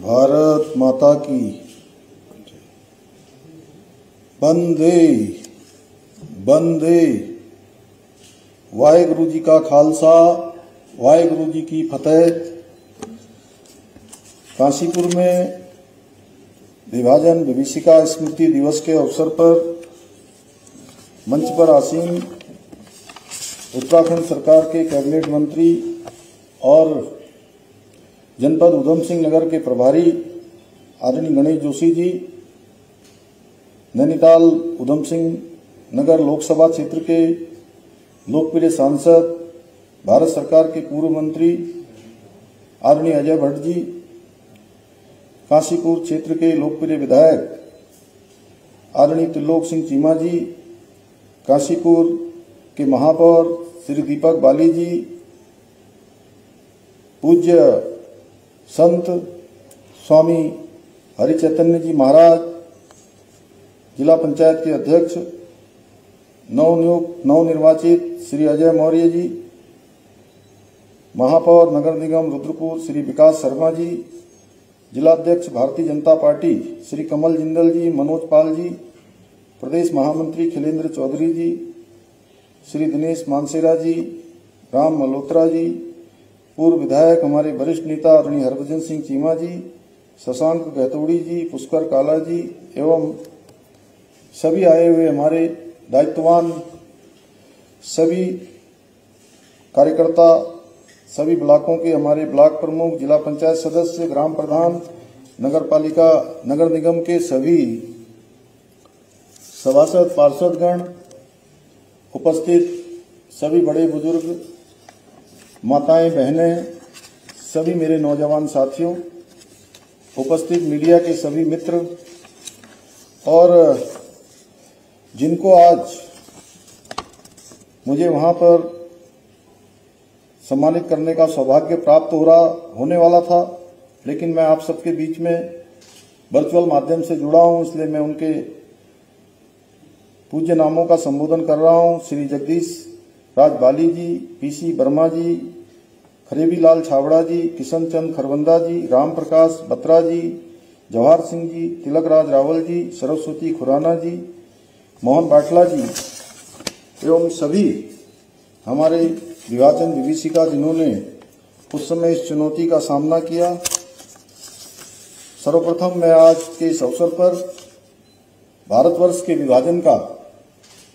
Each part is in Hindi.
भारत माता की बंदे बंदे। वाहेगुरु जी का खालसा, वाहेगुरु जी की फतेह। काशीपुर में विभाजन विभीषिका स्मृति दिवस के अवसर पर मंच पर आसीन उत्तराखंड सरकार के कैबिनेट मंत्री और जनपद उधम सिंह नगर के प्रभारी आदरणीय गणेश जोशी जी, नैनीताल उधम सिंह नगर लोकसभा क्षेत्र के लोकप्रिय सांसद, भारत सरकार के पूर्व मंत्री आदरणीय अजय भट्ट जी, काशीपुर क्षेत्र के लोकप्रिय विधायक आदरणीय त्रिलोक सिंह चीमा जी, काशीपुर के महापौर श्री दीपक बाली जी, पूज्य संत स्वामी हरि चैतन्य जी महाराज, जिला पंचायत के अध्यक्ष नवनिर्वाचित श्री अजय मौर्य जी, महापौर नगर निगम रुद्रपुर श्री विकास शर्मा जी, जिलाध्यक्ष भारतीय जनता पार्टी श्री कमल जिंदल जी, मनोज पाल जी, प्रदेश महामंत्री खिलेंद्र चौधरी जी, श्री दिनेश मानसेरा जी, राम मल्होत्रा जी, पूर्व विधायक हमारे वरिष्ठ नेता आदरणीय हरभजन सिंह चीमा जी, शशांक गहतोड़ी जी, पुष्कर काला जी एवं सभी आए हुए हमारे दायित्ववान सभी कार्यकर्ता, सभी ब्लॉकों के हमारे ब्लॉक प्रमुख, जिला पंचायत सदस्य, ग्राम प्रधान, नगर पालिका नगर निगम के सभी सभासद, पार्षदगण, उपस्थित सभी बड़े बुजुर्ग, माताएं, बहनें, सभी मेरे नौजवान साथियों, उपस्थित मीडिया के सभी मित्र और जिनको आज मुझे वहां पर सम्मानित करने का सौभाग्य प्राप्त होने वाला था, लेकिन मैं आप सबके बीच में वर्चुअल माध्यम से जुड़ा हूं, इसलिए मैं उनके पूज्य नामों का संबोधन कर रहा हूं। श्री जगदीश राज बाली जी, पीसी वर्मा जी, खरेबी लाल छावड़ा जी, किशन चंद खरबंदा जी, राम प्रकाश बत्रा जी, जवाहर सिंह जी, तिलक राज रावल जी, सरस्वती खुराना जी, मोहन बाटला जी एवं सभी हमारे विभाजन विभीषिका जिन्होंने उस समय इस चुनौती का सामना किया। सर्वप्रथम मैं आज के इस अवसर पर भारतवर्ष के विभाजन का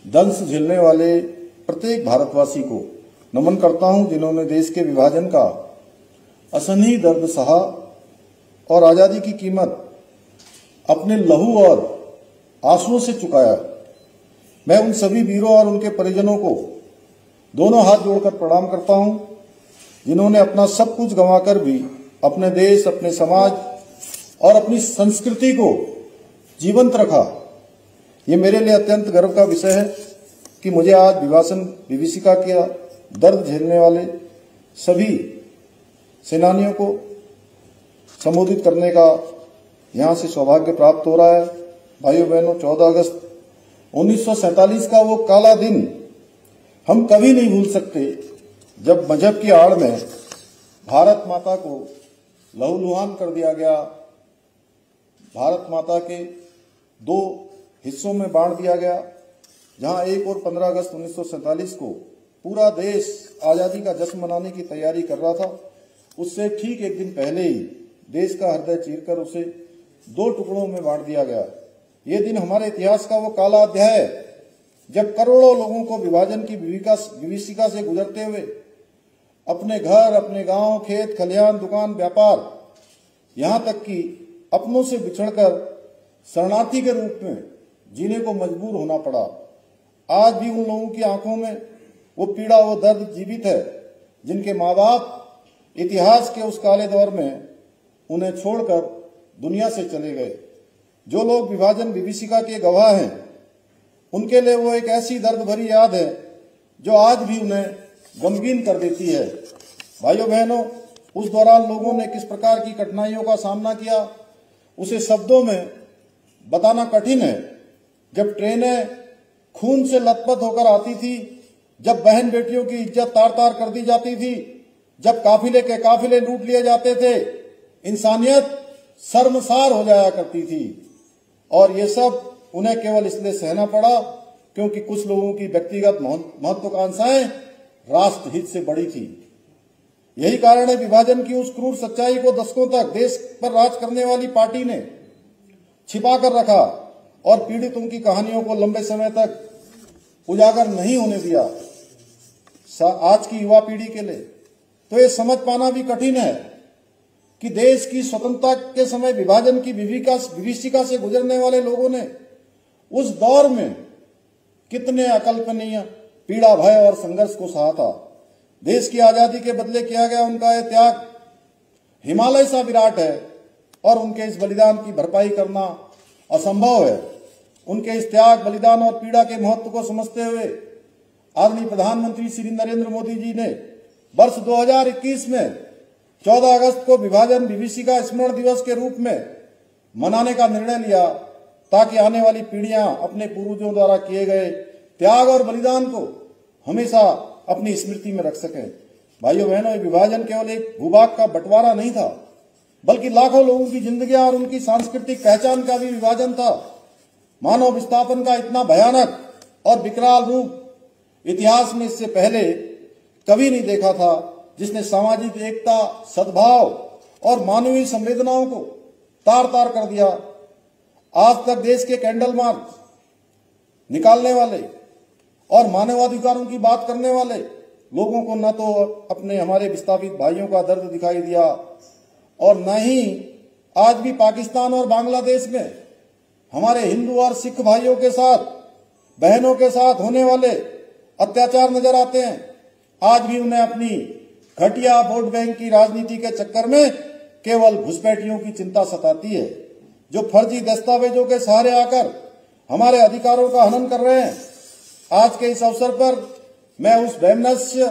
दंश झेलने वाले प्रत्येक भारतवासी को नमन करता हूं, जिन्होंने देश के विभाजन का असहनीय दर्द सहा और आजादी की कीमत अपने लहू और आंसुओं से चुकाया। मैं उन सभी वीरों और उनके परिजनों को दोनों हाथ जोड़कर प्रणाम करता हूं, जिन्होंने अपना सब कुछ गंवाकर भी अपने देश, अपने समाज और अपनी संस्कृति को जीवंत रखा। ये मेरे लिए अत्यंत गर्व का विषय है कि मुझे आज विभाजन विभीषिका का दर्द झेलने वाले सभी सेनानियों को संबोधित करने का यहां से सौभाग्य प्राप्त हो रहा है। भाइयों बहनों, 14 अगस्त 1947 का वो काला दिन हम कभी नहीं भूल सकते, जब मजहब की आड़ में भारत माता को लहूलुहान कर दिया गया, भारत माता के दो हिस्सों में बांट दिया गया। जहां 1 और 15 अगस्त 1947 को पूरा देश आजादी का जश्न मनाने की तैयारी कर रहा था, उससे ठीक एक दिन पहले ही देश का हृदय चीरकर उसे 2 टुकड़ों में बांट दिया गया। ये दिन हमारे इतिहास का वो काला अध्याय है, जब करोड़ों लोगों को विभाजन की विभीषिका से गुजरते हुए अपने घर, अपने गांव, खेत खलिहान, दुकान, व्यापार, यहां तक कि अपनों से बिछड़कर शरणार्थी के रूप में जीने को मजबूर होना पड़ा। आज भी उन लोगों की आंखों में वो पीड़ा, वो दर्द जीवित है, जिनके माँ बाप इतिहास के उस काले दौर में उन्हें छोड़कर दुनिया से चले गए। जो लोग विभाजन विभीषिका के गवाह हैं, उनके लिए वो एक ऐसी दर्द भरी याद है जो आज भी उन्हें गमगीन कर देती है। भाइयों बहनों, उस दौरान लोगों ने किस प्रकार की कठिनाइयों का सामना किया, उसे शब्दों में बताना कठिन है। जब ट्रेनें खून से लथपथ होकर आती थी, जब बहन बेटियों की इज्जत तार तार कर दी जाती थी, जब काफिले के काफिले लूट लिए जाते थे, इंसानियत शर्मसार हो जाया करती थी और ये सब उन्हें केवल इसलिए सहना पड़ा क्योंकि कुछ लोगों की व्यक्तिगत महत्वाकांक्षाएं राष्ट्र हित से बड़ी थी। यही कारण है विभाजन की उस क्रूर सच्चाई को दशकों तक देश पर राज करने वाली पार्टी ने छिपा कर रखा और पीड़ितों की कहानियों को लंबे समय तक उजागर नहीं होने दिया। आज की युवा पीढ़ी के लिए तो ये समझ पाना भी कठिन है कि देश की स्वतंत्रता के समय विभाजन की विभीषिका से गुजरने वाले लोगों ने उस दौर में कितने अकल्पनीय पीड़ा, भय और संघर्ष को सहा था। देश की आजादी के बदले किया गया उनका यह त्याग हिमालय सा विराट है और उनके इस बलिदान की भरपाई करना असंभव है। उनके इस त्याग, बलिदान और पीड़ा के महत्व को समझते हुए आदरणीय प्रधानमंत्री श्री नरेंद्र मोदी जी ने वर्ष 2021 में 14 अगस्त को विभाजन विभीषिका स्मरण दिवस के रूप में मनाने का निर्णय लिया ताकि आने वाली पीढ़ियां अपने पूर्वजों द्वारा किए गए त्याग और बलिदान को हमेशा अपनी स्मृति में रख सकें। भाइयों बहनों, विभाजन केवल एक भूभाग का बंटवारा नहीं था, बल्कि लाखों लोगों की जिंदगियां और उनकी सांस्कृतिक पहचान का भी विभाजन था। मानव विस्थापन का इतना भयानक और विकराल रूप इतिहास में इससे पहले कभी नहीं देखा था, जिसने सामाजिक एकता, सद्भाव और मानवीय संवेदनाओं को तार तार कर दिया। आज तक देश के कैंडल मार्च निकालने वाले और मानवाधिकारों की बात करने वाले लोगों को न तो अपने हमारे विस्थापित भाइयों का दर्द दिखाई दिया और न ही आज भी पाकिस्तान और बांग्लादेश में हमारे हिंदू और सिख भाइयों के साथ, बहनों के साथ होने वाले अत्याचार नजर आते हैं। आज भी उन्हें अपनी घटिया वोट बैंक की राजनीति के चक्कर में केवल घुसपैठियों की चिंता सताती है, जो फर्जी दस्तावेजों के सहारे आकर हमारे अधिकारों का हनन कर रहे हैं। आज के इस अवसर पर मैं उस वैमनस्य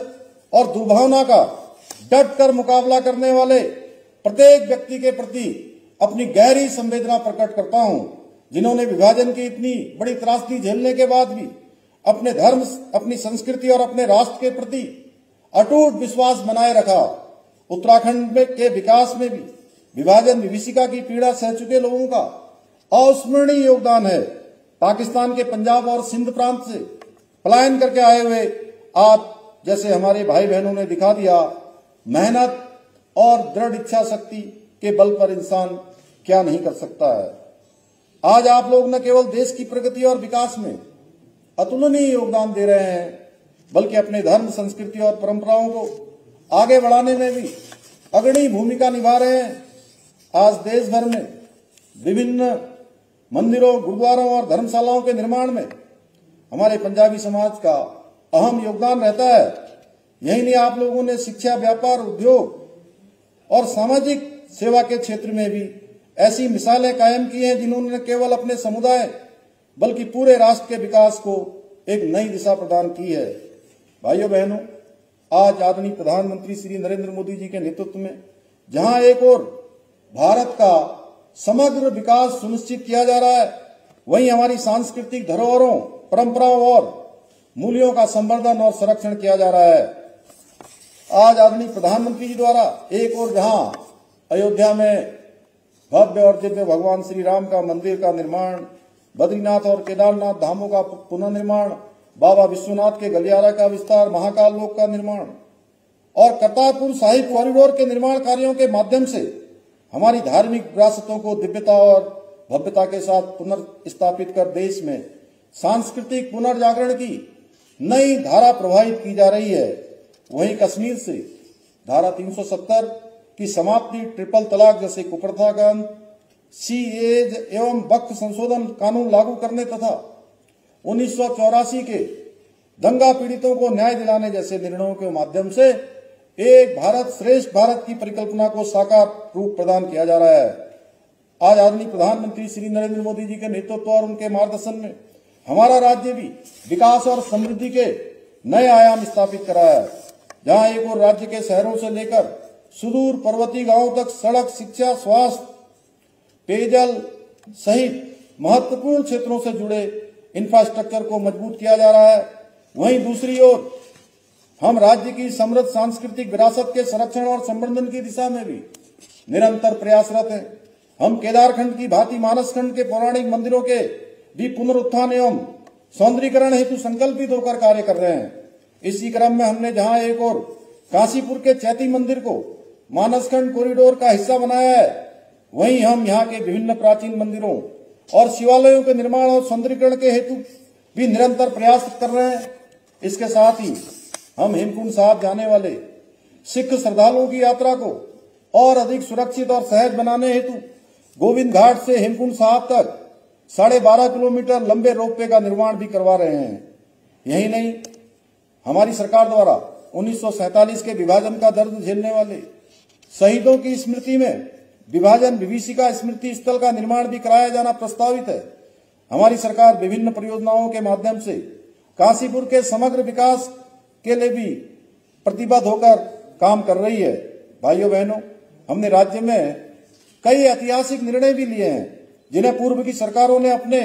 और दुर्भावना का डट कर मुकाबला करने वाले प्रत्येक व्यक्ति के प्रति अपनी गहरी संवेदना प्रकट करता हूं, जिन्होंने विभाजन की इतनी बड़ी त्रासदी झेलने के बाद भी अपने धर्म, अपनी संस्कृति और अपने राष्ट्र के प्रति अटूट विश्वास बनाए रखा। उत्तराखंड के विकास में भी विभाजन विभीषिका की पीड़ा सह चुके लोगों का अविस्मरणीय योगदान है। पाकिस्तान के पंजाब और सिंध प्रांत से पलायन करके आए हुए आप जैसे हमारे भाई बहनों ने दिखा दिया, मेहनत और दृढ़ इच्छा शक्ति के बल पर इंसान क्या नहीं कर सकता है। आज आप लोग न केवल देश की प्रगति और विकास में अतुलनीय योगदान दे रहे हैं, बल्कि अपने धर्म, संस्कृति और परंपराओं को आगे बढ़ाने में भी अग्रणी भूमिका निभा रहे हैं। आज देश भर में विभिन्न मंदिरों, गुरुद्वारों और धर्मशालाओं के निर्माण में हमारे पंजाबी समाज का अहम योगदान रहता है। यही नहीं, आप लोगों ने शिक्षा, व्यापार, उद्योग और सामाजिक सेवा के क्षेत्र में भी ऐसी मिसालें कायम की हैं, जिन्होंने न केवल अपने समुदाय बल्कि पूरे राष्ट्र के विकास को एक नई दिशा प्रदान की है। भाइयों बहनों, आज आदरणीय प्रधानमंत्री श्री नरेंद्र मोदी जी के नेतृत्व में जहां एक ओर भारत का समग्र विकास सुनिश्चित किया जा रहा है, वहीं हमारी सांस्कृतिक धरोहरों, परंपराओं और मूल्यों का संवर्धन और संरक्षण किया जा रहा है। आज आदरणीय प्रधानमंत्री जी द्वारा एक ओर जहां अयोध्या में भव्य और दिव्य भगवान श्री राम का मंदिर का निर्माण, बद्रीनाथ और केदारनाथ धामों का पुनर्निर्माण, बाबा विश्वनाथ के गलियारा का विस्तार, महाकाल लोक का निर्माण और करतारपुर साहिब कॉरिडोर के निर्माण कार्यों के माध्यम से हमारी धार्मिक विरासतों को दिव्यता और भव्यता के साथ पुनर्स्थापित कर देश में सांस्कृतिक पुनर्जागरण की नई धारा प्रवाहित की जा रही है। वहीं कश्मीर से धारा 370 की समाप्ति, ट्रिपल तलाक जैसे कुप्रथा का अंत, सीएए एवं वक्फ संशोधन कानून लागू करने तथा 1984 के दंगा पीड़ितों को न्याय दिलाने जैसे निर्णयों के माध्यम से एक भारत श्रेष्ठ भारत की परिकल्पना को साकार रूप प्रदान किया जा रहा है। आज आदरणीय प्रधानमंत्री श्री नरेंद्र मोदी जी के नेतृत्व और उनके मार्गदर्शन में हमारा राज्य भी विकास और समृद्धि के नए आयाम स्थापित कर रहा है। जहां एक और राज्य के शहरों से लेकर सुदूर पर्वतीय गांवों तक सड़क, शिक्षा, स्वास्थ्य, पेयजल सहित महत्वपूर्ण क्षेत्रों से जुड़े इंफ्रास्ट्रक्चर को मजबूत किया जा रहा है, वहीं दूसरी ओर हम राज्य की समृद्ध सांस्कृतिक विरासत के संरक्षण और संवर्धन की दिशा में भी निरंतर प्रयासरत हैं। हम केदारखंड की भांति मानसखंड के पौराणिक मंदिरों के भी पुनरुत्थान एवं सौंदर्यीकरण हेतु संकल्पित होकर कार्य कर रहे हैं। इसी क्रम में हमने जहां एक और काशीपुर के चैती मंदिर को मानसखंड कॉरिडोर का हिस्सा बनाया है, वहीं हम यहाँ के विभिन्न प्राचीन मंदिरों और शिवालयों के निर्माण और सौंदर्यीकरण के हेतु भी निरंतर प्रयास कर रहे हैं। इसके साथ ही हम हेमकुंड साहब जाने वाले सिख श्रद्धालुओं की यात्रा को और अधिक सुरक्षित और सहज बनाने हेतु गोविंद घाट से हेमकुंड साहब तक 12.5 किलोमीटर लंबे रोपवे का निर्माण भी करवा रहे हैं। यही नहीं, हमारी सरकार द्वारा 1947 के विभाजन का दर्द झेलने वाले शहीदों की स्मृति में विभाजन विभीषिका स्मृति स्थल का निर्माण भी कराया जाना प्रस्तावित है। हमारी सरकार विभिन्न परियोजनाओं के माध्यम से काशीपुर के समग्र विकास के लिए भी प्रतिबद्ध होकर काम कर रही है। भाइयों बहनों, हमने राज्य में कई ऐतिहासिक निर्णय भी लिए हैं जिन्हें पूर्व की सरकारों ने अपने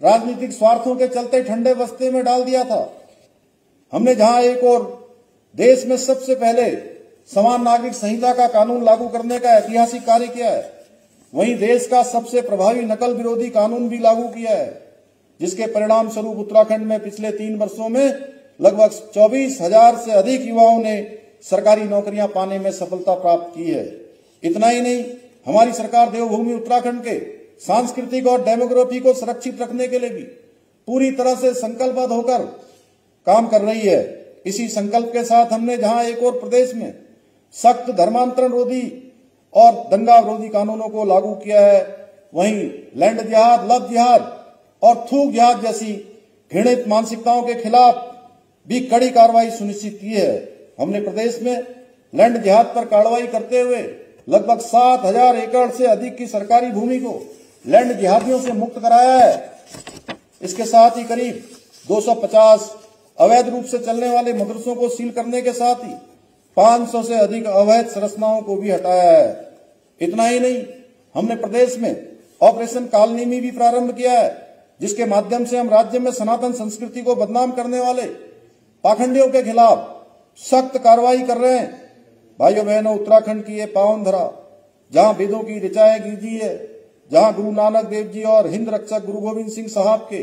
राजनीतिक स्वार्थों के चलते ठंडे बस्ते में डाल दिया था। हमने जहां एक और देश में सबसे पहले समान नागरिक संहिता का कानून लागू करने का ऐतिहासिक कार्य किया है, वहीं देश का सबसे प्रभावी नकल विरोधी कानून भी लागू किया है, जिसके परिणाम स्वरूप उत्तराखंड में पिछले 3 वर्षों में लगभग 24,000 से अधिक युवाओं ने सरकारी नौकरियां पाने में सफलता प्राप्त की है। इतना ही नहीं, हमारी सरकार देवभूमि उत्तराखंड के सांस्कृतिक और डेमोग्राफी को सुरक्षित रखने के लिए भी पूरी तरह से संकल्पबद्ध होकर काम कर रही है। इसी संकल्प के साथ हमने जहां एक और प्रदेश में सख्त धर्मांतरण रोधी और दंगा विरोधी कानूनों को लागू किया है, वहीं लैंड जिहाद, लव जिहाद और थूक जिहाद जैसी घृणित मानसिकताओं के खिलाफ भी कड़ी कार्रवाई सुनिश्चित की है। हमने प्रदेश में लैंड जिहाद पर कार्रवाई करते हुए लगभग 7,000 एकड़ से अधिक की सरकारी भूमि को लैंड जिहादियों से मुक्त कराया है। इसके साथ ही करीब 250 अवैध रूप से चलने वाले मदरसों को सील करने के साथ ही 500 से अधिक अवैध संरचनाओं को भी हटाया है। इतना ही नहीं, हमने प्रदेश में ऑपरेशन कालनीमी भी प्रारंभ किया है, जिसके माध्यम से हम राज्य में सनातन संस्कृति को बदनाम करने वाले पाखंडियों के खिलाफ सख्त कार्रवाई कर रहे हैं। भाइयों बहनों, उत्तराखंड की ये पावन धरा जहां वेदों की ऋचाएं गिरजी है, जहां गुरु नानक देव जी और हिंद रक्षक गुरु गोविंद सिंह साहब के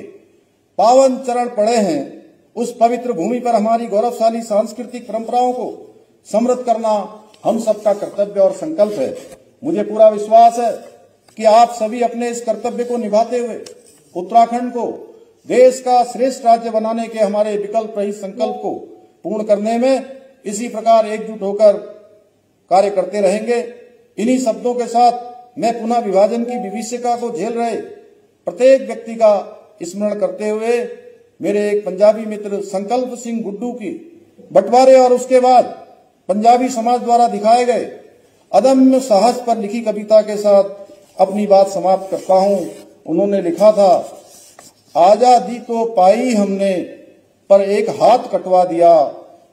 पावन चरण पड़े हैं, उस पवित्र भूमि पर हमारी गौरवशाली सांस्कृतिक परंपराओं को समृद्ध करना हम सबका कर्तव्य और संकल्प है। मुझे पूरा विश्वास है कि आप सभी अपने इस कर्तव्य को निभाते हुए उत्तराखंड को देश का श्रेष्ठ राज्य बनाने के हमारे विकल्प रहित संकल्प को पूर्ण करने में इसी प्रकार एकजुट होकर कार्य करते रहेंगे। इन्हीं शब्दों के साथ मैं पुनः विभाजन की विभीषिका को झेल रहे प्रत्येक व्यक्ति का स्मरण करते हुए मेरे एक पंजाबी मित्र संकल्प सिंह गुड्डू की बंटवारे और उसके बाद पंजाबी समाज द्वारा दिखाए गए अदम्य साहस पर लिखी कविता के साथ अपनी बात समाप्त करता हूं। उन्होंने लिखा था, आजादी तो पाई हमने पर एक हाथ कटवा दिया,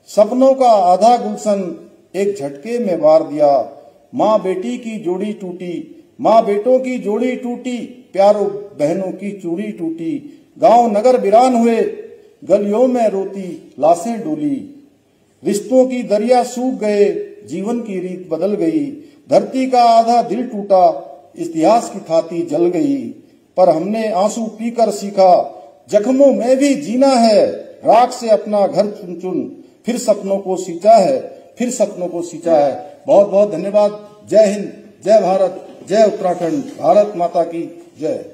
सपनों का आधा गुलशन एक झटके में वार दिया, माँ बेटी की जोड़ी टूटी, माँ बेटों की जोड़ी टूटी, प्यारों बहनों की चूड़ी टूटी, गांव नगर वीरान हुए, गलियों में रोती लाशें डोली, रिश्तों की दरिया सूख गए, जीवन की रीत बदल गई, धरती का आधा दिल टूटा, इतिहास की थाती जल गई, पर हमने आंसू पीकर सीखा, जख्मों में भी जीना है, राख से अपना घर चुन चुन फिर सपनों को सींचा है, फिर सपनों को सींचा है। बहुत बहुत धन्यवाद। जय हिंद, जय भारत, जय उत्तराखंड, भारत माता की जय।